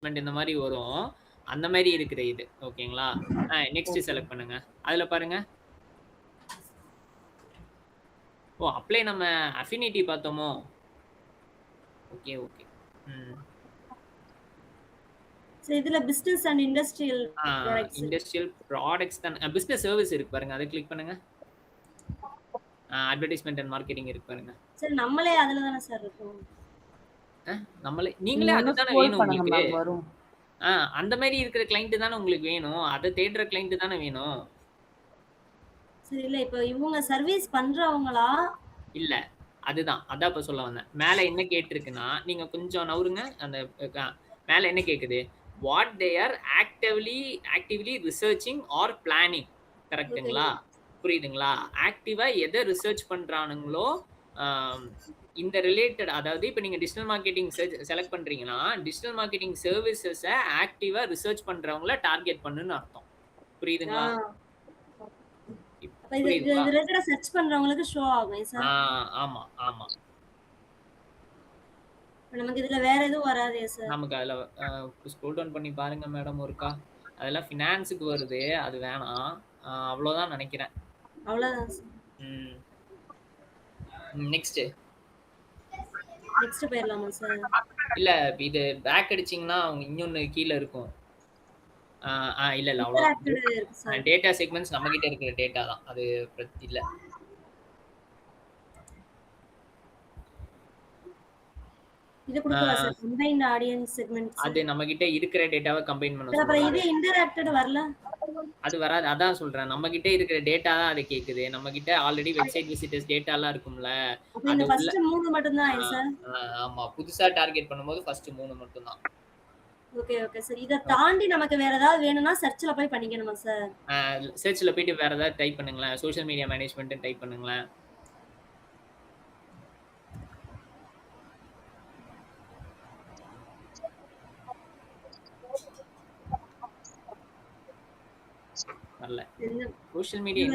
Advertisement இந்த மாரி வரும். அந்த மாரி இருக்கிற இது. ஓகேங்களா? Next okay. செலக்ட் பண்ணுங்க. அதுல பாருங்க. ஓ! அப்ளை நம்ம அஃபினிட்டி பார்த்தோமோ? Okay, okay. ம். சரி இதுல business and industrial ah products. Industrial products தான் பிசினஸ் சர்விஸ் இருக்கு பாருங்க. அத கிளிக் பண்ணுங்க. அட்வர்டைஸ்மென்ட் அண்ட் மார்க்கெட்டிங் இருக்கு பாருங்க. சரி நம்மளே அதுல தானே சார் இருக்கோம். நீங்களே நீங்க இன்னும் அதுதானே ஸ்க்ரோல் வேணும் பண்ணுங்க உங்களுக்கு. மேம் வரும். அந்த மாரி இருக்கிற கிளையண்ட் தானே உங்களுக்கு வேணும். அத தேடுற கிளையண்ட் தானே வேணும். சரி இல்ல இப்ப இவங்க சர்வீஸ் பண்றவங்களா? இல்ல. அதுதான். அதான் இப்ப சொல்ல வந்தேன். மேல என்ன கேட்டிருக்குன்னா, நீங்க கொஞ்சம் நவுருங்க. அந்த மேல என்ன கேட்குது? What they are actively researching are planning. கரெக்ட்டுங்களா? ஓகேங்க. புரியுதுங்களா? ஆக்டிவா எத ரிசர்ச் பண்றானுங்களோ, அ இந்த ரிலேட்டட் அதாவது இப்ப நீங்க டிஜிட்டல் மார்க்கெட்டிங் செலக்ட் பண்றீங்கன்னா, டிஜிட்டல் மார்க்கெட்டிங் சர்விஸஸ ஆக்டிவா ரிசர்ச் பண்றவங்கள டார்கெட் பண்ணுன்னு அர்த்தம். ஆ. புரியுதுங்களா? அப்ப இது இது புரியுதுங்களா? இது ரிலேட்டடா சர்ச் பண்றவங்களுக்கு ஷோ ஆகும் ஏன் ஆ சார்? ஆமா, ஆமா. நமக்கு இதுல வேற எதுவும் வராதே சார்? நமக்கு அதுல ஸ்க்ரோல் டவுன் பண்ணி பாருங்க மேடம் ஒருக்கா. அதெல்லாம் ஃபினான்ஸுக்கு வருது. அது வேணாம். அவ்வளோதான் நெனைக்கிறேன். அவ்வளோதான் சார். ம். நெக்ஸ்ட்டு. நெக்ஸ்ட் போயிரலாமா சார்? இல்ல இது பேக் அடிச்சீங்கன்னா, இன்னொன்னு கீழ இருக்கும். ஆ இல்ல, இல்ல அவ்வளோதான். இன்டராக்டட் இருக்கு சார். டேட்டா செக்மெண்ட்ஸ் நம்மகிட்ட இருக்கிற டேட்டா தான். அது இல்ல. இது ஆ குடுக்கவா சார்? Combined audience segments. அது நம்மகிட்ட இருக்கிற டேட்டாவ கம்பைன் பண்ண சார் அப்புறம் சொல்லுது. இது இன்டராக்டட் வரல? அது வராது. அதான் சொல்றேன். நம்மகிட்ட இருக்கிற டேட்டா தான் அது கேட்குது. நம்மகிட்ட ஆல்ரெடி வெப்சைட் விசிட்டர்ஸ் டேட்டாலாம் இருக்கும்ல. அப்ப அது இந்த உள்ள ஃபர்ஸ்ட் 3 மட்டும் தான் ஆ ஏன் சார்? ஆமா. புதுசா டார்கெட் பண்ணும்போது ஃபர்ஸ்ட் 3 மட்டும் தான். Okay, okay sir. இத தாண்டி நமக்கு வேற ஏதாவது வேணும்னா சர்ச்ல போய் பண்ணிக்கணுமா சார்? சர்ச்ல போயிட்டு வேற ஏதாவது டைப் பண்ணுங்களேன். சோசியல் மீடியா மேனேஜ்மென்ட்ன்னு டைப் பண்ணுங்களேன். வரல. என்ன சோசியல் மீடியா